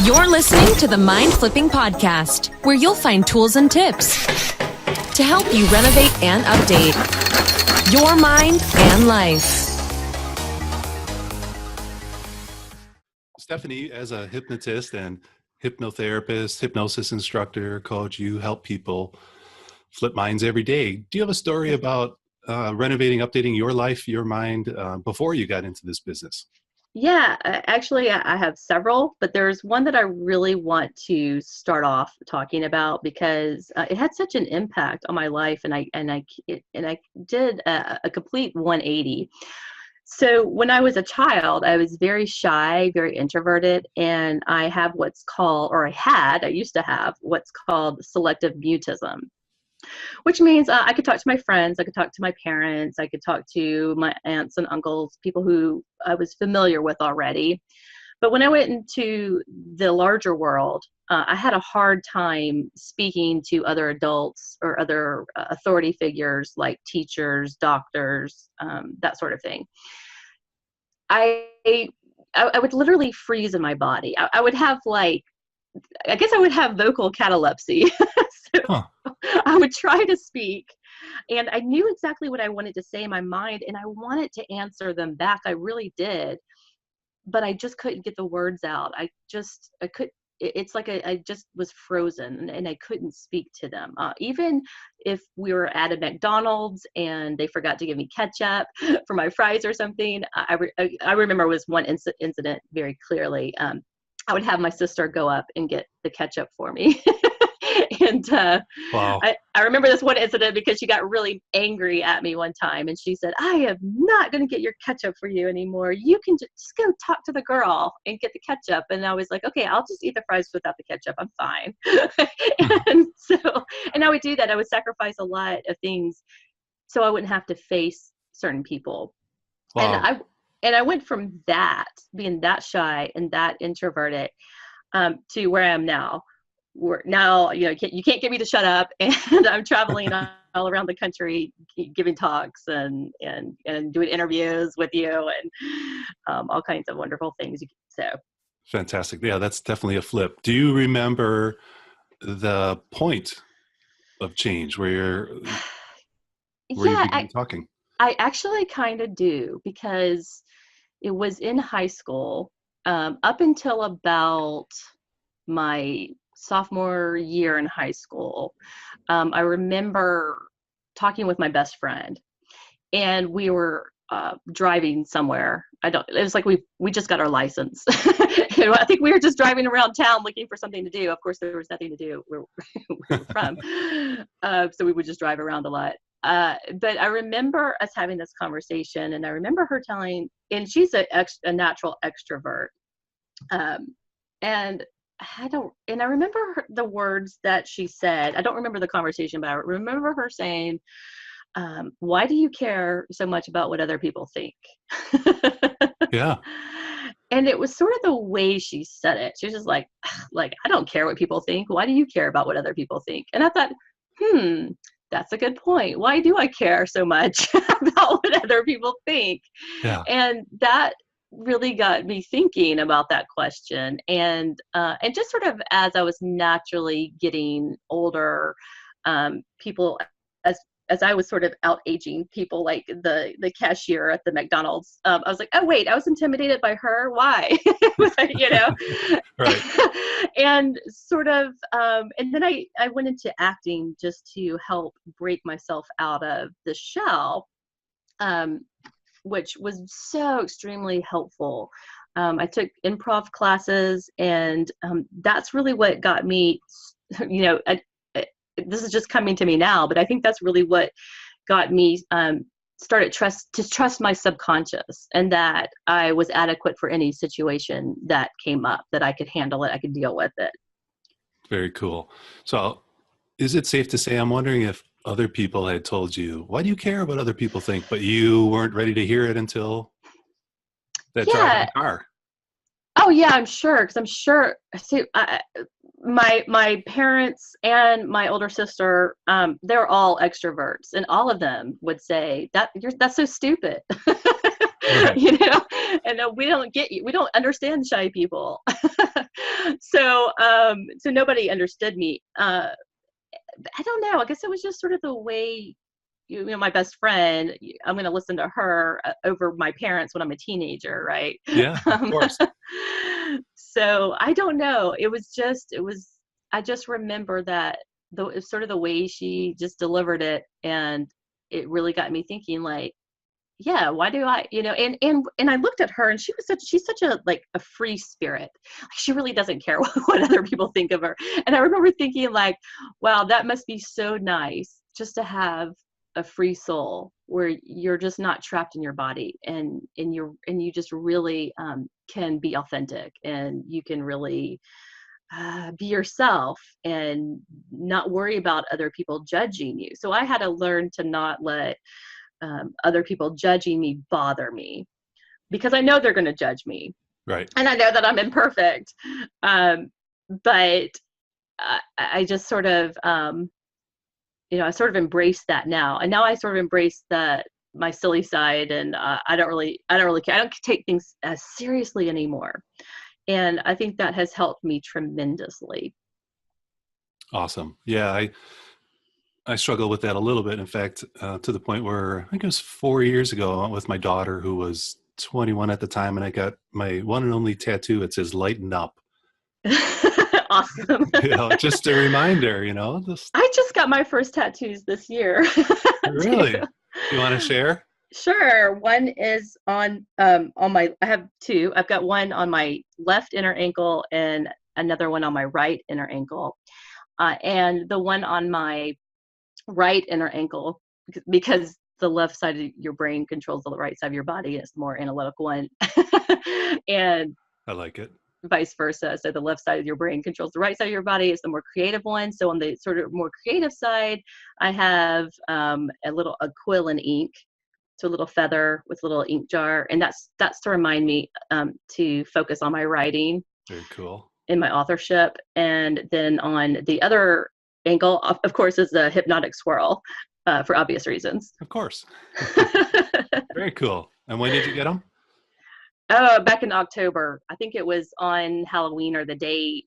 You're listening to the Mind Flipping Podcast, where you'll find tools and tips to help you renovate and update your mind and life. Stephanie, as a hypnotist and hypnotherapist, hypnosis instructor, coach, you help people flip minds every day. Do you have a story about renovating, updating your life, your mind before you got into this business? Yeah, actually, I have several, but there's one that I really want to start off talking about because it had such an impact on my life, and I did a complete 180. So when I was a child, I was very shy, very introverted, and I used to have what's called selective mutism, which means I could talk to my friends, I could talk to my parents, I could talk to my aunts and uncles, people who I was familiar with already. But when I went into the larger world, I had a hard time speaking to other adults or other authority figures like teachers, doctors, that sort of thing. I would literally freeze in my body. I would have I would have vocal catalepsy. I would try to speak, and I knew exactly what I wanted to say in my mind, and I wanted to answer them back. I really did, but I just couldn't get the words out. I could. It's like I just was frozen, and I couldn't speak to them. Even if we were at a McDonald's and they forgot to give me ketchup for my fries or something, I remember it was one incident very clearly. I would have my sister go up and get the ketchup for me. And Wow. I remember this one incident because she got really angry at me one time, and she said, "I am not going to get your ketchup for you anymore. You can just go talk to the girl and get the ketchup." And I was like, "Okay, I'll just eat the fries without the ketchup. I'm fine." And I would do that. I would sacrifice a lot of things so I wouldn't have to face certain people. Wow. And I went from that, being that shy and that introverted, to where I am now. Now, you can't get me to shut up, and I'm traveling all around the country, giving talks and doing interviews with you, and all kinds of wonderful things. So Fantastic. Yeah, that's definitely a flip. Do you remember the point of change where you began talking? I actually kind of do, because it was in high school, up until about my sophomore year in high school. I remember talking with my best friend, and we were driving somewhere. It was like we just got our license. I think we were just driving around town looking for something to do. Of course, there was nothing to do where we were from. So we would just drive around a lot. But I remember us having this conversation, and I remember her telling, and she's a natural extrovert. And I remember the words that she said. I don't remember the conversation, but I remember her saying, "Why do you care so much about what other people think?" Yeah. And it was sort of the way she said it. She was just like, "I don't care what people think. Why do you care about what other people think?" And I thought, that's a good point. Why do I care so much about what other people think? Yeah. And that really got me thinking about that question, and just sort of as I was naturally getting older, people, as I was sort of out aging people, like the cashier at the McDonald's, I was like, oh wait, I was intimidated by her. Why? Right. And sort of, and then I went into acting just to help break myself out of the shell. Which was so extremely helpful. I took improv classes, and that's really what got me, this is just coming to me now, but I think that's really what got me started to trust my subconscious, and that I was adequate for any situation that came up, that I could handle it, I could deal with it. Very cool. So is it safe to say, I'm wondering if other people had told you, why do you care what other people think, but you weren't ready to hear it until that drive in the car? Oh yeah, I'm sure. Because I'm sure, see, my parents and my older sister, they're all extroverts, and all of them would say that's so stupid. Right. And we don't understand shy people. So nobody understood me. I don't know. I guess it was just sort of the way, my best friend, I'm going to listen to her over my parents when I'm a teenager, right? Yeah, of course. So I don't know. I just remember that it's sort of the way she just delivered it. And it really got me thinking, like, yeah, why do I, and I looked at her, and she's such a, like, a free spirit. Like, she really doesn't care what other people think of her. And I remember thinking, like, wow, that must be so nice just to have a free soul where you're just not trapped in your body, and you just really can be authentic, and you can really be yourself and not worry about other people judging you. So I had to learn to not let other people judging me bother me, because I know they're going to judge me. Right. And I know that I'm imperfect. But I just sort of, I sort of embrace that now. And now I sort of embrace my silly side, and I don't really care. I don't take things as seriously anymore. And I think that has helped me tremendously. Awesome. Yeah, I struggle with that a little bit. In fact, to the point where I think it was 4 years ago, I went with my daughter, who was 21 at the time, and I got my one and only tattoo. It says "Lighten Up." Awesome. Just a reminder. I just got my first tattoos this year. Really? Do you want to share? Sure. One is on my. I have two. I've got one on my left inner ankle and another one on my right inner ankle. And the one on my right inner ankle, because the left side of your brain controls the right side of your body. It's the more analytical one. And I like it. vice versa. So the left side of your brain controls the right side of your body. It's the more creative one. So on the sort of more creative side, I have a quill and ink. So a little feather with a little ink jar. And that's to remind me to focus on my writing. Very cool. In my authorship. And then on the other ankle, of course, is the hypnotic swirl, for obvious reasons. Of course. Very cool. And when did you get them? Oh, back in October. I think it was on Halloween, or the day,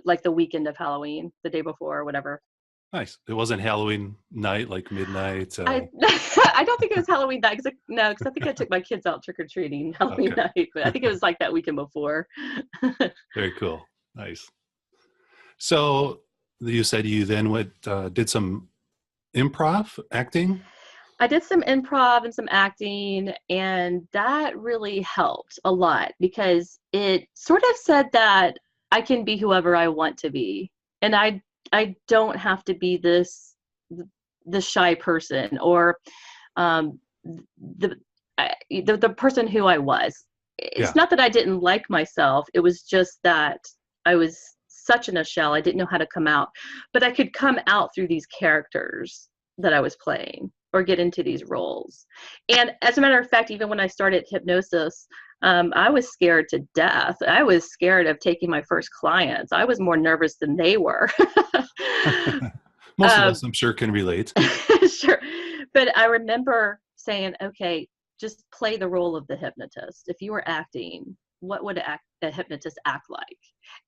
like the weekend of Halloween, the day before or whatever. Nice. It wasn't Halloween night, like midnight. I don't think it was Halloween night, because I think I took my kids out trick-or-treating Halloween night, but I think it was like that weekend before. Very cool. Nice. So you said you then did some improv acting? I did some improv and some acting, and that really helped a lot, because it sort of said that I can be whoever I want to be. And I don't have to be this shy person, or the person who I was. It's not that I didn't like myself. It was just that I was such in a shell. I didn't know how to come out, but I could come out through these characters that I was playing, or get into these roles. And as a matter of fact, even when I started hypnosis, I was scared to death. I was scared of taking my first clients. I was more nervous than they were. Most of us, I'm sure, can relate. Sure. But I remember saying, okay, just play the role of the hypnotist. If you were acting, what would a hypnotist act like?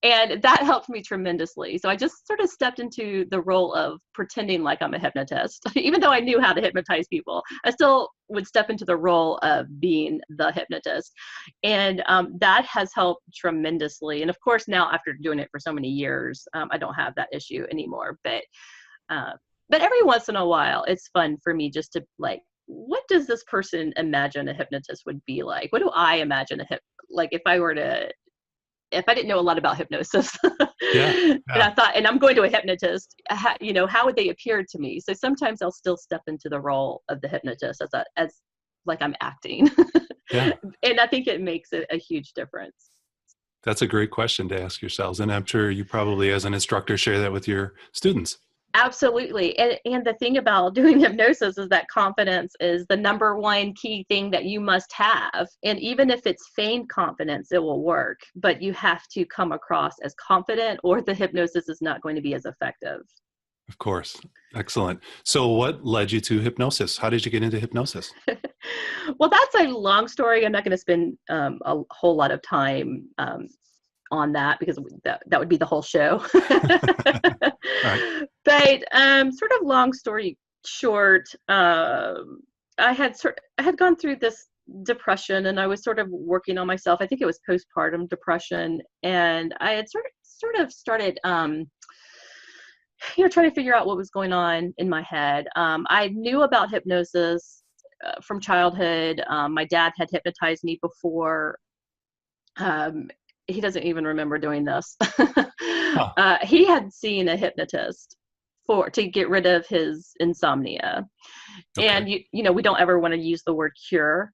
And that helped me tremendously. So I just sort of stepped into the role of pretending like I'm a hypnotist. Even though I knew how to hypnotize people, I still would step into the role of being the hypnotist. And that has helped tremendously. And of course, now after doing it for so many years, I don't have that issue anymore. But every once in a while, it's fun for me just to, like, what does this person imagine a hypnotist would be like? What do I imagine like if I didn't know a lot about hypnosis, and I thought, and I'm going to a hypnotist, how would they appear to me? So sometimes I'll still step into the role of the hypnotist as like I'm acting. And I think it makes a huge difference. That's a great question to ask yourselves. And I'm sure you probably, as an instructor, share that with your students. Absolutely. And the thing about doing hypnosis is that confidence is the number one key thing that you must have. And even if it's feigned confidence, it will work, but you have to come across as confident, or the hypnosis is not going to be as effective. Of course. Excellent. So what led you to hypnosis? How did you get into hypnosis? Well, that's a long story. I'm not going to spend a whole lot of time on that because that would be the whole show. Right. But sort of long story short, I had gone through this depression, and I was sort of working on myself. I think it was postpartum depression, and I had sort of started trying to figure out what was going on in my head. I knew about hypnosis from childhood. My dad had hypnotized me before. He doesn't even remember doing this. He had seen a hypnotist to get rid of his insomnia. Okay. And we don't ever want to use the word cure,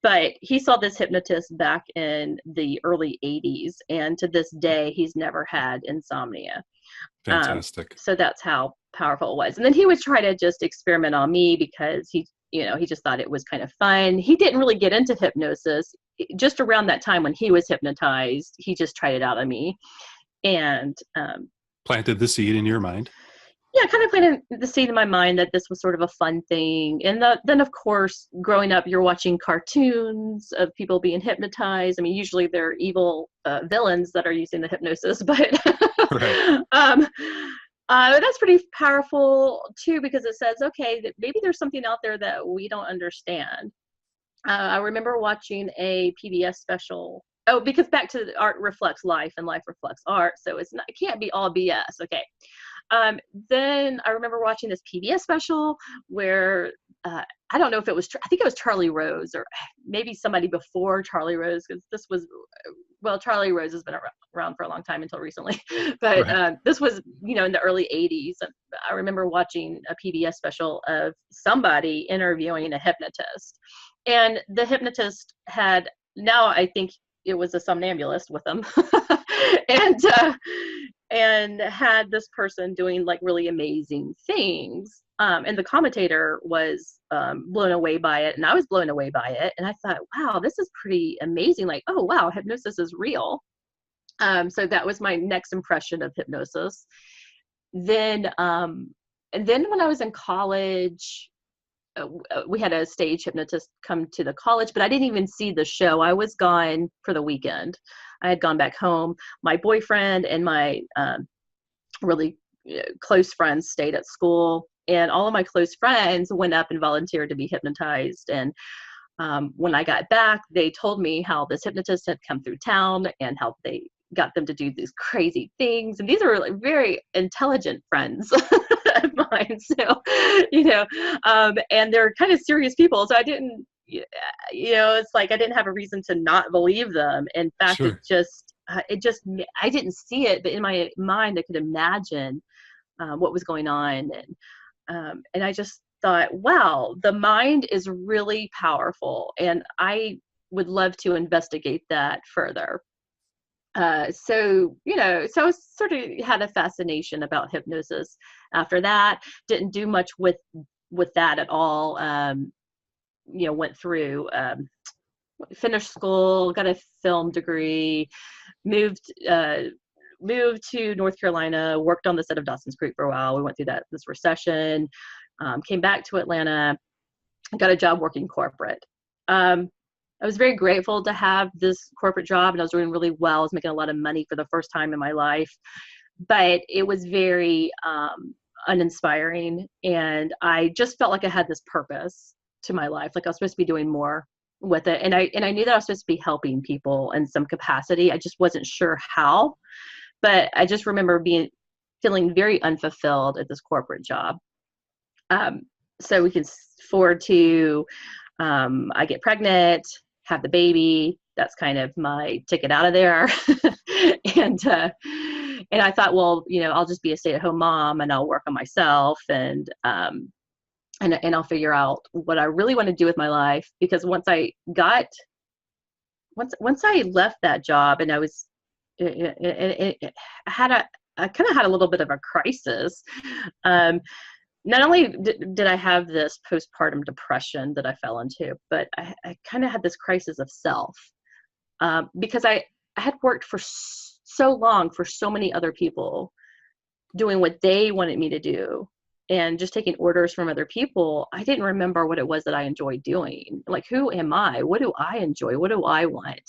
but he saw this hypnotist back in the early 80s, and to this day he's never had insomnia. Fantastic. So that's how powerful it was. And then he would try to just experiment on me because he just thought it was kind of fun. He didn't really get into hypnosis. Just around that time when he was hypnotized, he just tried it out on me, and planted the seed in your mind. Yeah, kind of planted the seed in my mind that this was sort of a fun thing. And then, of course, growing up, you're watching cartoons of people being hypnotized. I mean, usually they're evil villains that are using the hypnosis, but Right. That's pretty powerful too, because it says, okay, that maybe there's something out there that we don't understand. I remember watching a PBS special. Oh, because back to art reflects life and life reflects art. So it can't be all BS. Okay. Then I remember watching this PBS special where I don't know if it was, I think it was Charlie Rose or maybe somebody before Charlie Rose, because Charlie Rose has been around for a long time until recently, but Right. this was, in the early 80s. I remember watching a PBS special of somebody interviewing a hypnotist, and the hypnotist now I think it was a somnambulist with them, and had this person doing like really amazing things. And the commentator was blown away by it, and I was blown away by it. And I thought, wow, this is pretty amazing. Like, oh, wow, hypnosis is real. So that was my next impression of hypnosis. And then when I was in college, we had a stage hypnotist come to the college, but I didn't even see the show. I was gone for the weekend. I had gone back home. My boyfriend and my really close friends stayed at school, and all of my close friends went up and volunteered to be hypnotized. And when I got back, they told me how this hypnotist had come through town and how they got them to do these crazy things. And these are like very intelligent friends of mine. So, and they're kind of serious people. So I didn't, it's like I didn't have a reason to not believe them. In fact, Sure. I didn't see it, but in my mind, I could imagine what was going on. And I just thought, wow, the mind is really powerful, and I would love to investigate that further. So I sort of had a fascination about hypnosis after that. Didn't do much with that at all. Went through, finished school, got a film degree, moved to North Carolina, worked on the set of Dawson's Creek for a while. We went through this recession, came back to Atlanta, got a job working corporate. I was very grateful to have this corporate job, and I was doing really well. I was making a lot of money for the first time in my life, but it was very uninspiring, and I just felt like I had this purpose to my life, like I was supposed to be doing more with it, and I knew that I was supposed to be helping people in some capacity. I just wasn't sure how, but I just remember feeling very unfulfilled at this corporate job. So we can forward to I get pregnant, have the baby. That's kind of my ticket out of there. And I thought, well, I'll just be a stay-at-home mom, and I'll work on myself, and I'll figure out what I really want to do with my life. Because once I left that job, and I kind of had a little bit of a crisis. Not only did I have this postpartum depression that I fell into, but I kind of had this crisis of self, because I had worked for so long for so many other people, doing what they wanted me to do, and just taking orders from other people. I didn't remember what it was that I enjoyed doing. Like, who am I? What do I enjoy? What do I want?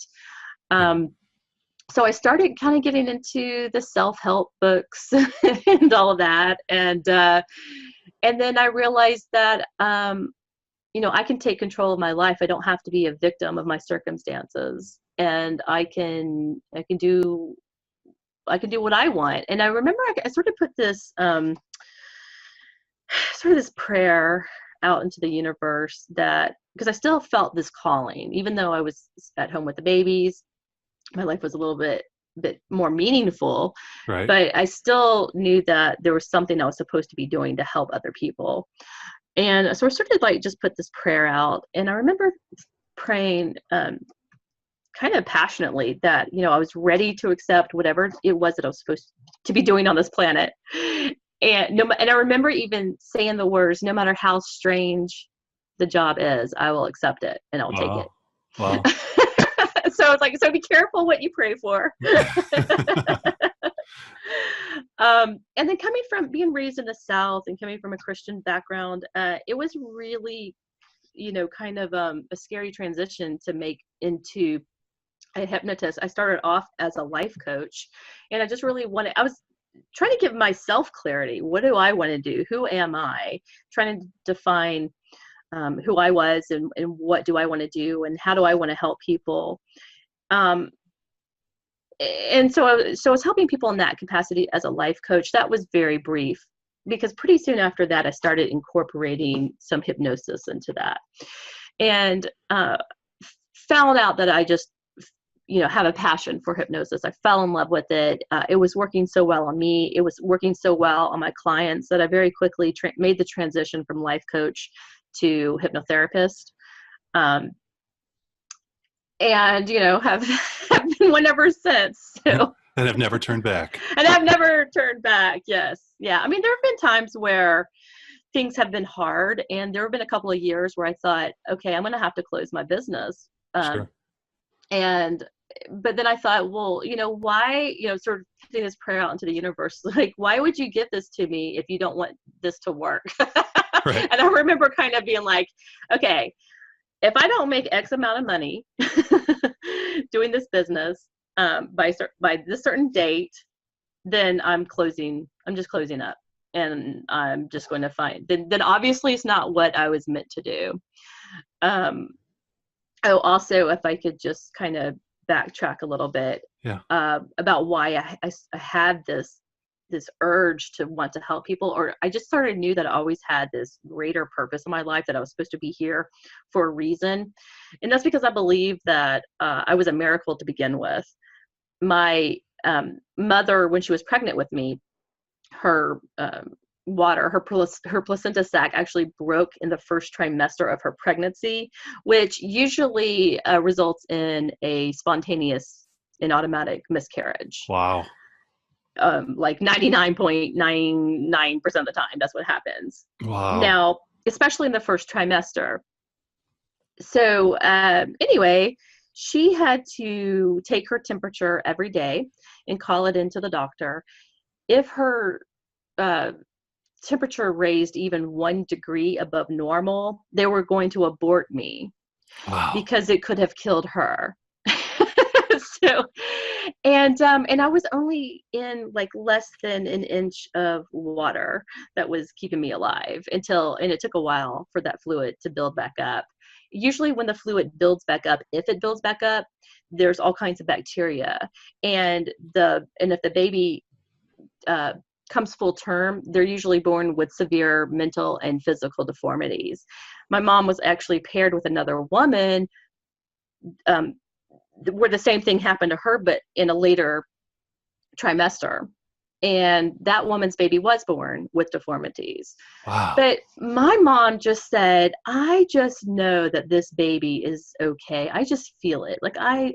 so I started kind of getting into the self-help books and all of that. And then I realized that, I can take control of my life. I don't have to be a victim of my circumstances, and I can do what I want. And I remember I sort of put this, sort of this prayer out into the universe, that because I still felt this calling, even though I was at home with the babies, my life was a little bit more meaningful, Right. but I still knew that there was something I was supposed to be doing to help other people. And so I sort of like just put this prayer out, and I remember praying kind of passionately that, I was ready to accept whatever it was that I was supposed to be doing on this planet. And I remember even saying the words, no matter how strange the job is, I will accept it and I'll take it. Wow. So it's like, so be careful what you pray for. And then coming from being raised in the South and coming from a Christian background, it was really, kind of a scary transition to make into a hypnotist. I started off as a life coach, and I just really I was trying to give myself clarity. What do I want to do? Who am I? Trying to define who I was, and what do I want to do, and how do I want to help people. And so I was helping people in that capacity as a life coach. That was very brief, because pretty soon after that, I started incorporating some hypnosis into that, and found out that I just, have a passion for hypnosis. I fell in love with it. It was working so well on me. It was working so well on my clients that I very quickly made the transition from life coach to hypnotherapist. And have been one ever since. So, And I've never turned back. And I've never turned back. Yes, yeah. I mean, there have been times where things have been hard, and there have been a couple of years where I thought, okay, I'm going to have to close my business. Sure. But then I thought, well, why, sort of putting this prayer out into the universe, like, why would you give this to me if you don't want this to work? Right. And I remember kind of being like, okay, if I don't make X amount of money doing this business by this certain date, then I'm just closing up, and I'm just going to find, then obviously it's not what I was meant to do. Also, if I could just kind of backtrack a little bit, Yeah. About why I had this urge to want to help people, or I just sort of knew that I always had this greater purpose in my life, that I was supposed to be here for a reason. And that's because I believe that I was a miracle to begin with. My mother, when she was pregnant with me, her placenta sac actually broke in the first trimester of her pregnancy, which usually results in a spontaneous and automatic miscarriage. Wow. Like 99.99% of the time, that's what happens. Wow. Now, especially in the first trimester. So anyway, she had to take her temperature every day and call it into the doctor. If her temperature raised even 1 degree above normal, they were going to abort me. Wow. Because it could have killed her. So, and I was only in like less than an inch of water that was keeping me alive and it took a while for that fluid to build back up. Usually when the fluid builds back up, if it builds back up, there's all kinds of bacteria. And if the baby comes full term, they're usually born with severe mental and physical deformities. My mom was actually paired with another woman where the same thing happened to her, but in a later trimester. And that woman's baby was born with deformities. Wow. But my mom just said, I just know that this baby is okay. I just feel it. Like I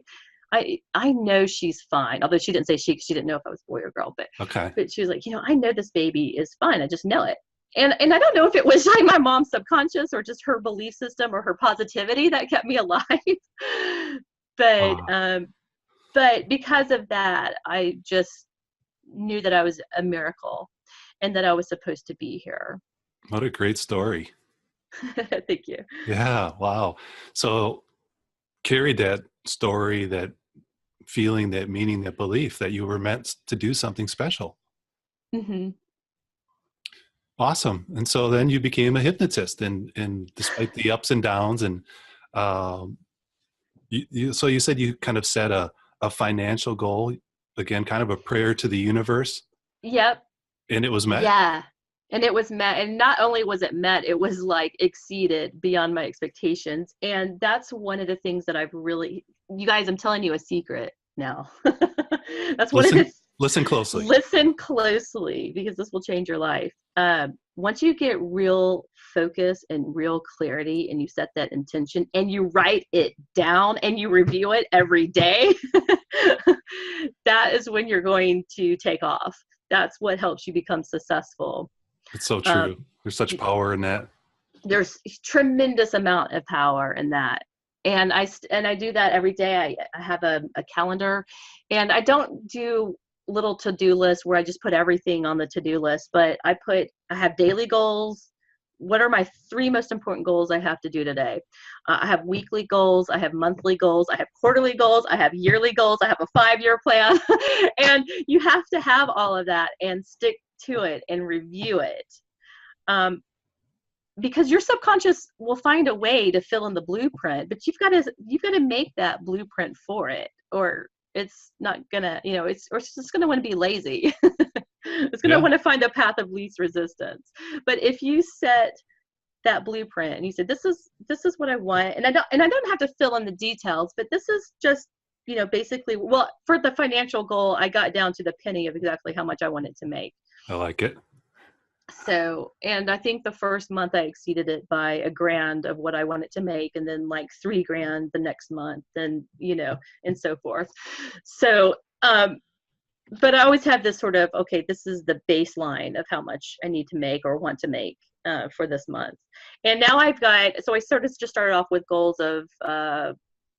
know she's fine. Although she didn't say she didn't know if I was a boy or girl, but she was like, I know this baby is fine. I just know it. And I don't know if it was like my mom's subconscious or just her belief system or her positivity that kept me alive. But because of that, I just knew that I was a miracle and that I was supposed to be here. What a great story. Thank you. Yeah. Wow. So carried that story, that feeling, that meaning, that belief that you were meant to do something special. Mm-hmm. Awesome. And so then you became a hypnotist, and despite the ups and downs, and um, so you said you kind of set a financial goal, again, kind of a prayer to the universe, Yep. and it was met. Yeah. And it was met. And not only was it met, it was like exceeded beyond my expectations. And that's one of the things that I've really, you guys, I'm telling you a secret now. That's one of the, Listen closely. listen closely, because this will change your life. Once you get real focus and real clarity, and you set that intention and you write it down and you review it every day, that is when you're going to take off. That's what helps you become successful. It's so true. There's such power in that. There's tremendous amount of power in that. And I do that every day. I have a calendar, and I don't do little to-do lists where I just put everything on the to-do list, but I have daily goals. What are my 3 most important goals I have to do today? I have weekly goals. I have monthly goals. I have quarterly goals. I have yearly goals. I have a 5-year plan. And you have to have all of that and stick to it and review it. Because your subconscious will find a way to fill in the blueprint, but you've got to make that blueprint for it, or it's not gonna, it's just gonna want to be lazy. It's gonna want to find the path of least resistance. But if you set that blueprint and you said, this is what I want, and I don't have to fill in the details, but this is just, basically, well, for the financial goal, I got down to the penny of exactly how much I wanted to make. I like it. So, and I think the first month I exceeded it by $1,000 of what I wanted to make, and then like $3,000 the next month, and and so forth. So, but I always have this sort of, okay, this is the baseline of how much I need to make or want to make for this month. And now so I sort of just started off with goals of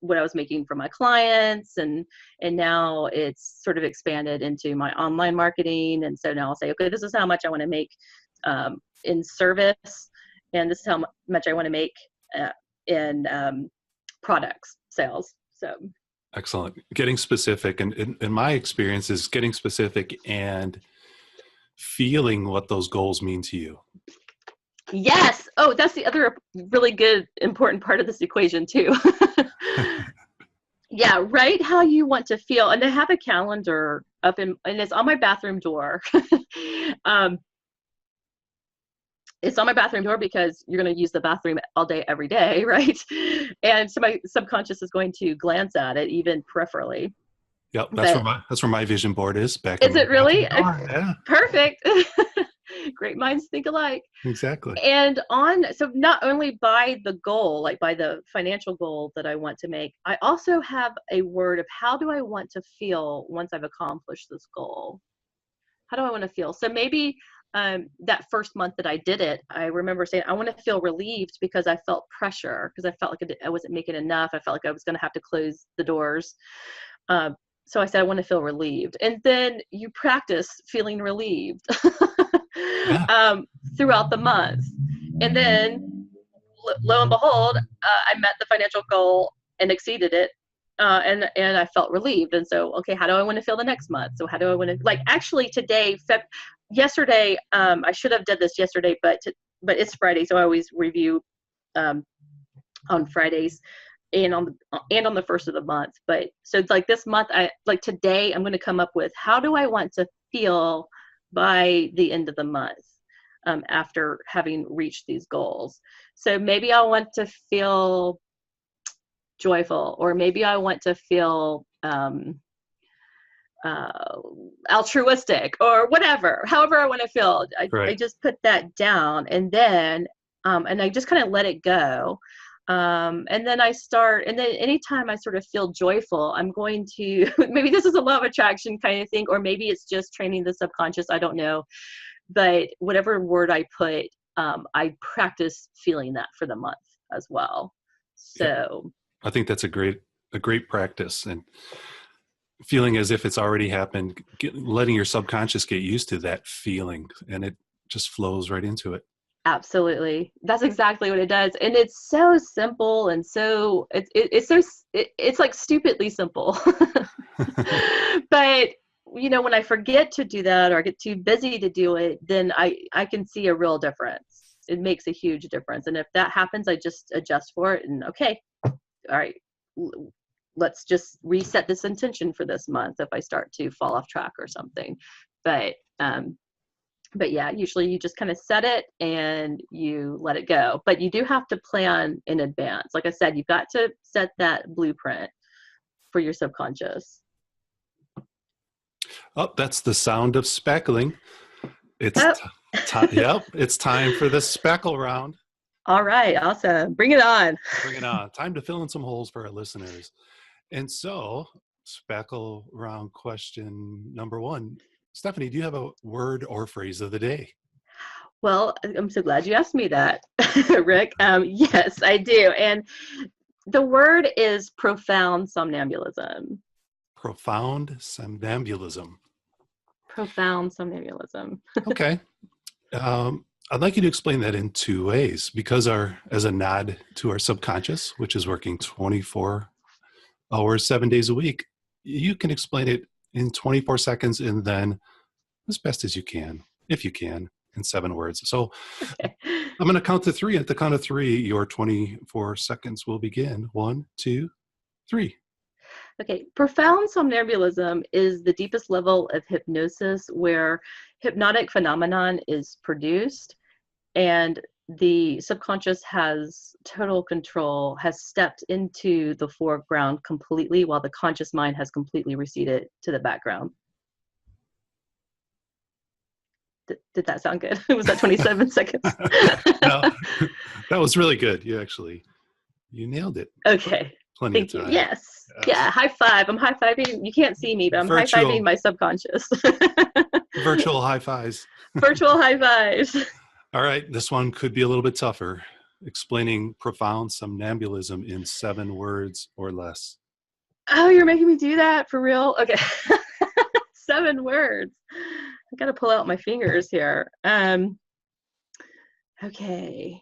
what I was making for my clients, and now it's sort of expanded into my online marketing. And so now I'll say, okay, this is how much I want to make in service, and this is how much I want to make in products sales. So excellent. Getting specific, and in my experience is getting specific and feeling what those goals mean to you. Yes. Oh, that's the other really good, important part of this equation too. Yeah, write how you want to feel. And I have a calendar up and it's on my bathroom door. It's on my bathroom door because you're going to use the bathroom all day, every day, right? And so my subconscious is going to glance at it, even peripherally. Yep, that's where my vision board is. Is it really? Yeah. Perfect. Great minds think alike. Exactly. And so not only by the goal, like by the financial goal that I want to make, I also have a word of how do I want to feel once I've accomplished this goal? How do I want to feel? So maybe that first month that I did it, I remember saying, I want to feel relieved because I felt pressure, because I felt like I wasn't making enough. I felt like I was going to have to close the doors. So I said, I want to feel relieved. And then you practice feeling relieved throughout the month. And then lo and behold, I met the financial goal and exceeded it. And I felt relieved. And so, okay, how do I want to feel the next month? So how do I want to, actually today, yesterday, I should have done this yesterday, but it's Friday. So I always review on Fridays and on the first of the month. But so like this month, today I'm going to come up with how do I want to feel by the end of the month after having reached these goals. So maybe I want to feel joyful, or maybe I want to feel altruistic, or whatever, however I want to feel. I just put that down, and then and I just kind of let it go. And then and then anytime I sort of feel joyful, I'm going to, maybe this is a law of attraction kind of thing, or maybe it's just training the subconscious, I don't know. But whatever word I put, I practice feeling that for the month as well. So I think that's a great practice, and feeling as if it's already happened, letting your subconscious get used to that feeling, and it just flows right into it. Absolutely. That's exactly what it does. And it's so simple and so it's like stupidly simple. But when I forget to do that or get too busy to do it, then I can see a real difference. It makes a huge difference. And if that happens, I just adjust for it and okay, all right, let's just reset this intention for this month if I start to fall off track or something. But yeah, usually you just kind of set it and you let it go. But you do have to plan in advance. Like I said, you've got to set that blueprint for your subconscious. Oh, that's the sound of speckling. It's Oh. yep, it's time for the speckle round. All right, awesome. Bring it on. Bring it on. Time to fill in some holes for our listeners. And so, speckle round question number 1. Stephanie, do you have a word or phrase of the day? Well, I'm so glad you asked me that, Rick. Yes, I do. And the word is profound somnambulism. Profound somnambulism. Profound somnambulism. Okay. I'd like you to explain that in 2 ways, because as a nod to our subconscious, which is working 24 hours, 7 days a week, you can explain it in 24 seconds and then as best as you can, if you can, in 7 words. So Okay. I'm going to count to 3. At the count of 3, your 24 seconds will begin. 1, 2, 3. Okay, profound somnambulism is the deepest level of hypnosis where hypnotic phenomenon is produced and the subconscious has total control, has stepped into the foreground completely while the conscious mind has completely receded to the background. Did that sound good? Was that 27 seconds? No, that was really good. You nailed it. Okay. Plenty Thank of you. time. Yes. Yeah. High five. I'm high fiving. You can't see me, but I'm high fiving my subconscious. Virtual high fives. Virtual high fives. All right. This one could be a little bit tougher. Explaining profound somnambulism in 7 words or less. Oh, you're making me do that for real? Okay. 7 words. I got to pull out my fingers here. Okay.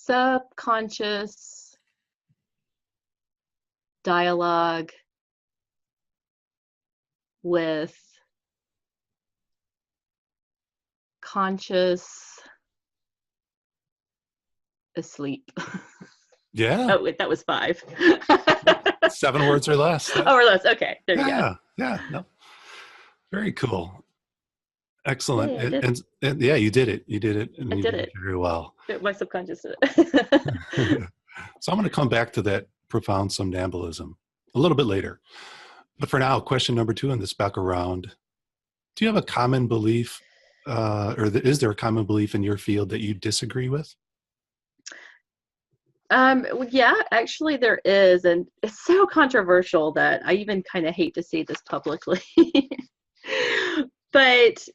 Subconscious dialogue with conscious asleep. Yeah. Oh, wait, that was 5. 7 words or less. Oh, or less. Okay, there you go. Yeah. No. Very cool. Excellent. Yay, And yeah, you did it. You did it. And I you did it. very well. My subconscious did it. So I'm going to come back to that profound somnambulism a little bit later. But for now, question number 2 in this back around. Do you have a common belief is there a common belief in your field that you disagree with? Yeah, actually there is. And it's so controversial that I even kind of hate to say this publicly. But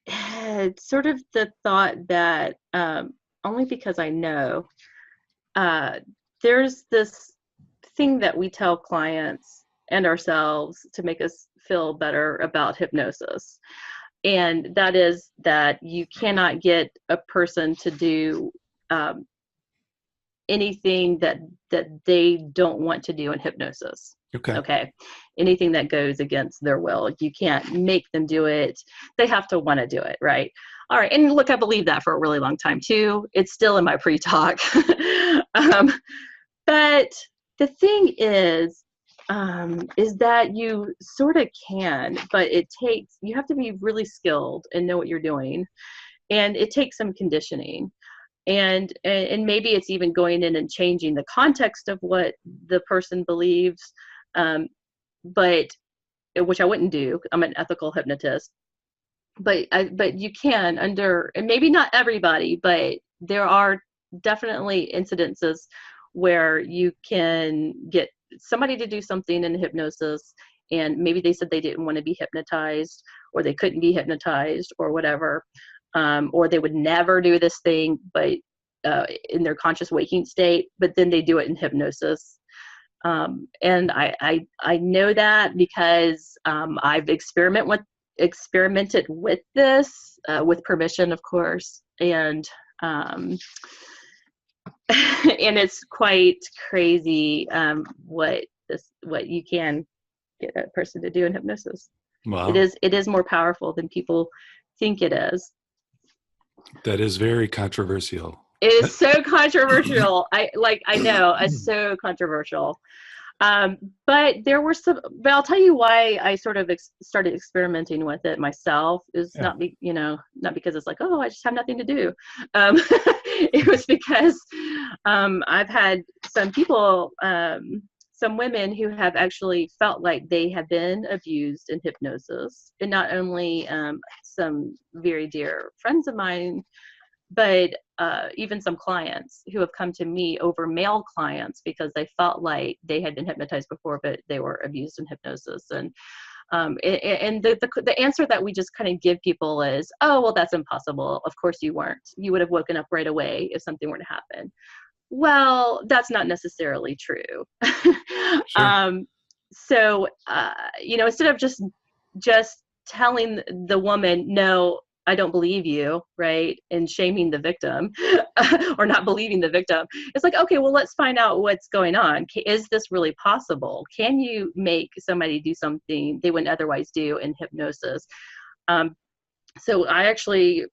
it's sort of the thought that only because I know there's this thing that we tell clients and ourselves to make us feel better about hypnosis. And that is that you cannot get a person to do anything that they don't want to do in hypnosis. Okay. Anything that goes against their will, you can't make them do it. They have to want to do it, right? All right. And look, I believe that for a really long time too. It's still in my pre-talk. But the thing is that you sort of can, but you have to be really skilled and know what you're doing. And it takes some conditioning. And maybe it's even going in and changing the context of what the person believes, but which I wouldn't do. I'm an ethical hypnotist, but you can and maybe not everybody, but there are definitely incidences where you can get somebody to do something in hypnosis, and maybe they said they didn't want to be hypnotized, or they couldn't be hypnotized, or whatever. Or they would never do this thing, but in their conscious waking state, but then they do it in hypnosis. And I know that because I've experimented experimented with this, with permission, of course. And and it's quite crazy what you can get a person to do in hypnosis. Wow. It is more powerful than people think it is. That is very controversial. It is so controversial. I know it's so controversial. But there were some, but I'll tell you why I sort of started experimenting with it myself is not because it's like, oh, I just have nothing to do. It was because, I've had some people, some women who have actually felt like they have been abused in hypnosis, and not only, some very dear friends of mine, but even some clients who have come to me over male clients because they felt like they had been hypnotized before, but they were abused in hypnosis. And the answer that we just kind of give people is, oh, well, that's impossible. Of course you weren't. You would have woken up right away if something were to happen. Well, that's not necessarily true. Sure. So, instead of just telling the woman, no, I don't believe you, right? And shaming the victim or not believing the victim. It's like, okay, well, let's find out what's going on. Is this really possible? Can you make somebody do something they wouldn't otherwise do in hypnosis? So I actually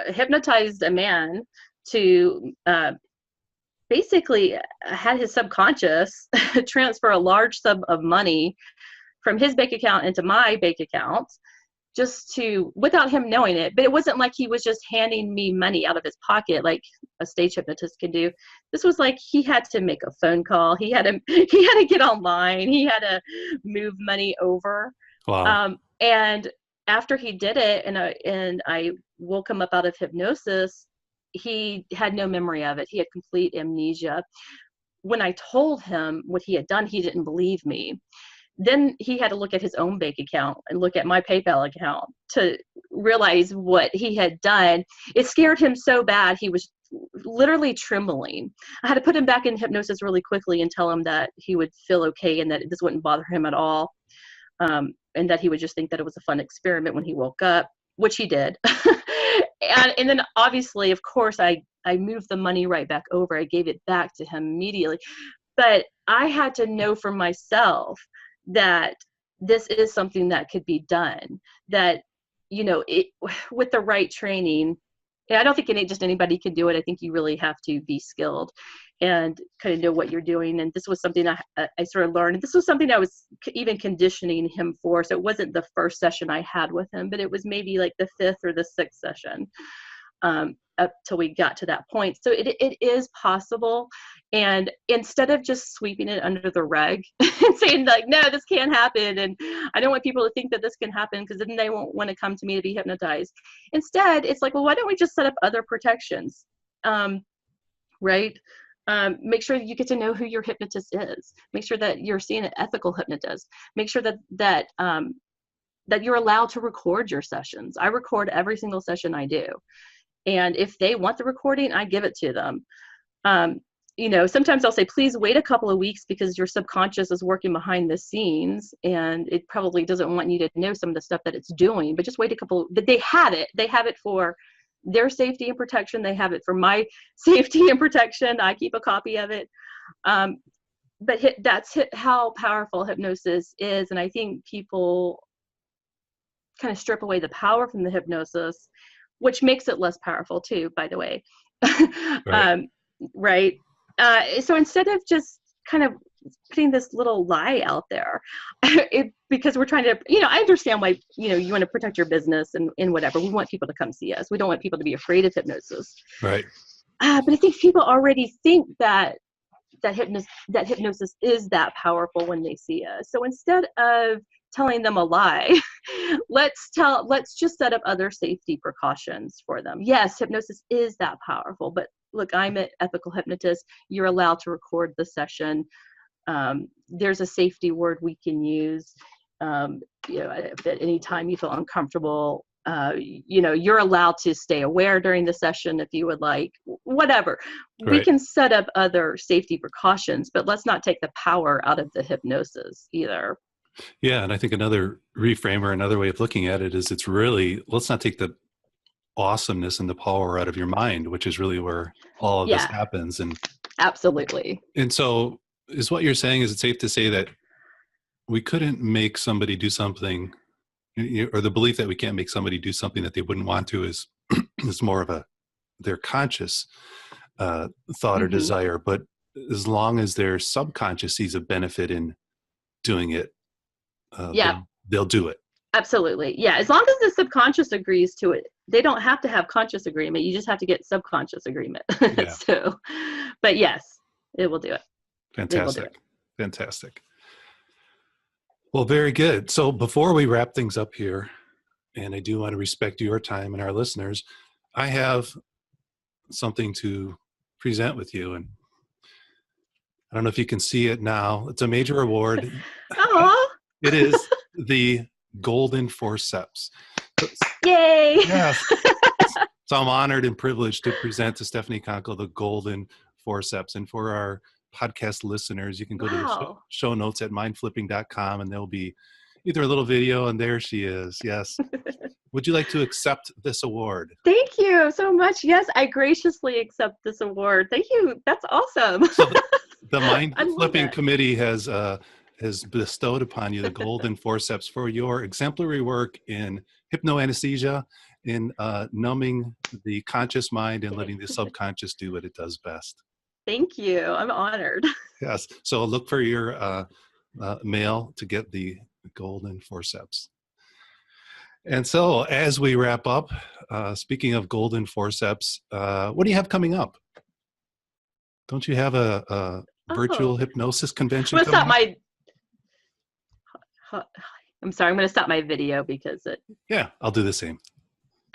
hypnotized a man to basically had his subconscious transfer a large sum of money from his bank account into my bank account, just without him knowing it. But it wasn't like he was just handing me money out of his pocket like a stage hypnotist can do. This was like he had to make a phone call. He had to get online. He had to move money over. Wow. And after he did it, and I woke him up out of hypnosis, he had no memory of it. He had complete amnesia. When I told him what he had done, he didn't believe me. Then he had to look at his own bank account and look at my PayPal account to realize what he had done. It scared him so bad. He was literally trembling. I had to put him back in hypnosis really quickly and tell him that he would feel okay and that this wouldn't bother him at all. And that he would just think that it was a fun experiment when he woke up, which he did. And then obviously, of course, I moved the money right back over. I gave it back to him immediately. But I had to know for myself that this is something that could be done, that, with the right training. And I don't think anybody can do it. I think you really have to be skilled and kind of know what you're doing. And this was something I sort of learned. And this was something I was even conditioning him for. So it wasn't the first session I had with him, but it was maybe like the 5th or the 6th session, up till we got to that point. So it is possible. And instead of just sweeping it under the rug and saying like, no, this can't happen, and I don't want people to think that this can happen because then they won't want to come to me to be hypnotized. Instead, it's like, well, why don't we just set up other protections? Right? Make sure that you get to know who your hypnotist is. Make sure that you're seeing an ethical hypnotist. Make sure that you're allowed to record your sessions. I record every single session I do. And if they want the recording, I give it to them. Sometimes I'll say, please wait a couple of weeks because your subconscious is working behind the scenes and it probably doesn't want you to know some of the stuff that it's doing, but just wait but they have it. They have it for their safety and protection. They have it for my safety and protection. I keep a copy of it. But that's how powerful hypnosis is. And I think people kind of strip away the power from the hypnosis, which makes it less powerful too, by the way. Right. Right. So instead of just kind of putting this little lie out there, because we're trying to, I understand why, you want to protect your business and whatever. We want people to come see us. We don't want people to be afraid of hypnosis. Right. But I think people already think that hypnosis is that powerful when they see us. So instead of telling them a lie, let's just set up other safety precautions for them. Yes, hypnosis is that powerful, but look, I'm an ethical hypnotist. You're allowed to record the session. There's a safety word we can use. If at any time you feel uncomfortable, you're allowed to stay aware during the session if you would like, whatever. Right. We can set up other safety precautions, but let's not take the power out of the hypnosis either. Yeah. And I think another reframer, another way of looking at it is it's really, let's not take the awesomeness and the power out of your mind, which is really where all of this Yeah, happens. absolutely. And so is what you're saying, is it safe to say that we couldn't make somebody do something, or the belief that we can't make somebody do something that they wouldn't want to is is more of a their conscious thought or Hmm. desire, but as long as their subconscious sees a benefit in doing it, Yeah, they'll do it. absolutely. Yeah, as long as the subconscious agrees to it, they don't have to have conscious agreement. You just have to get subconscious agreement. Yeah. So, but yes, it will do it. They will do Fantastic. it. Fantastic. Well, very good. So before we wrap things up here, and I do want to respect your time and our listeners, I have something to present with you. And I don't know if you can see it now. It's a major award. Oh, It is the Golden Forceps. yay! Yes. So I'm honored and privileged to present to Stephanie Conkle the Golden Forceps. And for our podcast listeners, you can go to the Wow. show notes at mindflipping.com, and there'll be either a little video, and there she is. Yes. Would you like to accept this award? Thank you so much. Yes, I graciously accept this award. Thank you. That's awesome. So the Mind I love Flipping that. Committee has bestowed upon you the Golden Forceps for your exemplary work in hypnoanesthesia, in numbing the conscious mind and letting the subconscious do what it does best. Thank you. I'm honored. Yes. So look for your mail to get the Golden Forceps. And so as we wrap up, speaking of Golden Forceps, what do you have coming up? Don't you have a virtual Oh, hypnosis convention I'm gonna coming stop up? my. I'm sorry. I'm gonna stop my video because it. Yeah, I'll do the same.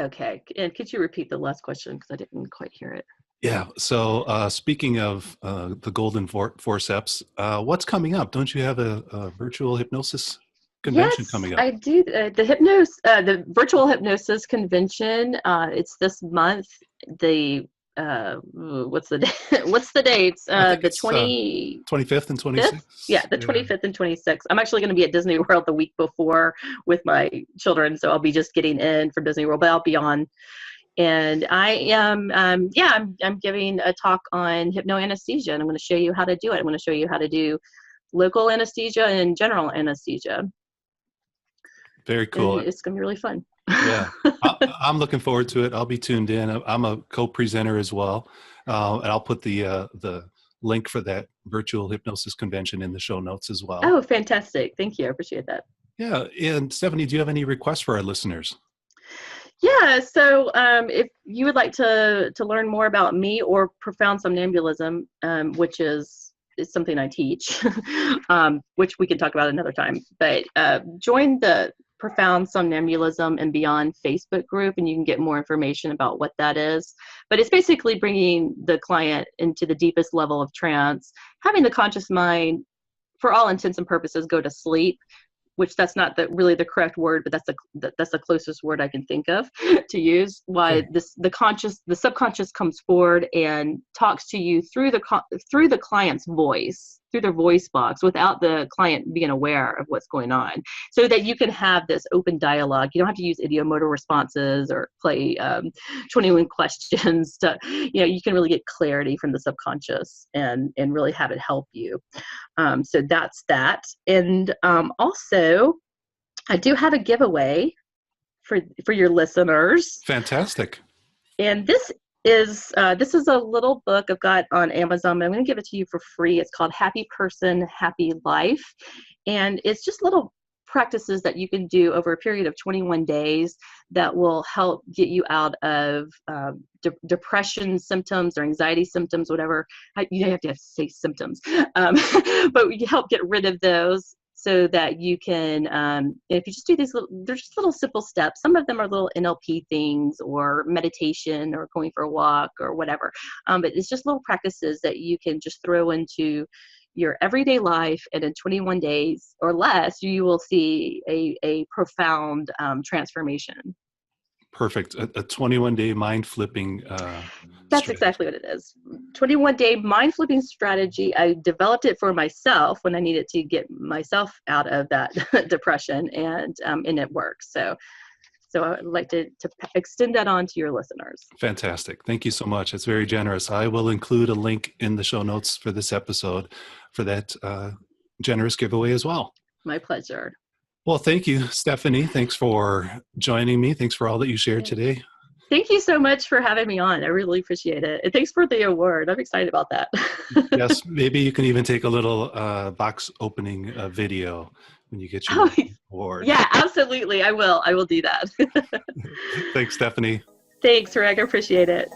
Okay. And could you repeat the last question because I didn't quite hear it? Yeah. So speaking of the Golden Forceps, what's coming up? Don't you have a virtual hypnosis convention Yes, coming up? I do. The virtual hypnosis convention. It's this month. The what's the what's the dates? I think The it's 25th and 25th. 26th. Yeah, the 25th and 26th. I'm actually going to be at Disney World the week before with my children, so I'll be just getting in from Disney World, but I'll be on. And I am, I'm giving a talk on hypnoanesthesia, and I'm going to show you how to do it. I'm going to show you how to do local anesthesia and general anesthesia. Very And cool. it's going to be really fun. Yeah, I'm looking forward to it. I'll be tuned in. I'm a co-presenter as well, and I'll put the link for that virtual hypnosis convention in the show notes as well. Oh, fantastic. Thank you. I appreciate that. Yeah, and Stephanie, do you have any requests for our listeners? Yeah, so if you would like to learn more about me or profound somnambulism, which is something I teach, which we can talk about another time, but join the Profound Somnambulism and Beyond Facebook group, and you can get more information about what that is. But it's basically bringing the client into the deepest level of trance, having the conscious mind, for all intents and purposes, go to sleep, which that's not really the correct word, but that's the closest word I can think of to use. Why the subconscious comes forward and talks to you through the client's voice, through their voice box, without the client being aware of what's going on, so that you can have this open dialogue. You don't have to use idiomotor responses or play 21 questions. You can really get clarity from the subconscious and really have it help you. So that's that. And also, I do have a giveaway for your listeners. Fantastic. And this is a little book I've got on Amazon. I'm going to give it to you for free. It's called Happy Person, Happy Life. And it's just little practices that you can do over a period of 21 days that will help get you out of depression symptoms or anxiety symptoms, whatever. You have to say symptoms, but we help get rid of those so that you can, if you just do these they're just little simple steps. Some of them are little NLP things or meditation or going for a walk or whatever. But it's just little practices that you can just throw into your everyday life, and in 21 days or less, you will see a profound transformation. Perfect. A 21-day mind flipping. That's strategy. exactly what it is. 21-day mind flipping strategy. I developed it for myself when I needed to get myself out of that depression, and it works. So I'd like to extend that on to your listeners. Fantastic. Thank you so much. It's very generous. I will include a link in the show notes for this episode for that generous giveaway as well. My pleasure. Well, thank you, Stephanie. Thanks for joining me. Thanks for all that you shared today. Thank you so much for having me on. I really appreciate it. And thanks for the award. I'm excited about that. Yes, maybe you can even take a little box opening video when you get your award. Yeah, absolutely. I will do that. Thanks, Stephanie. Thanks, Rick. I appreciate it.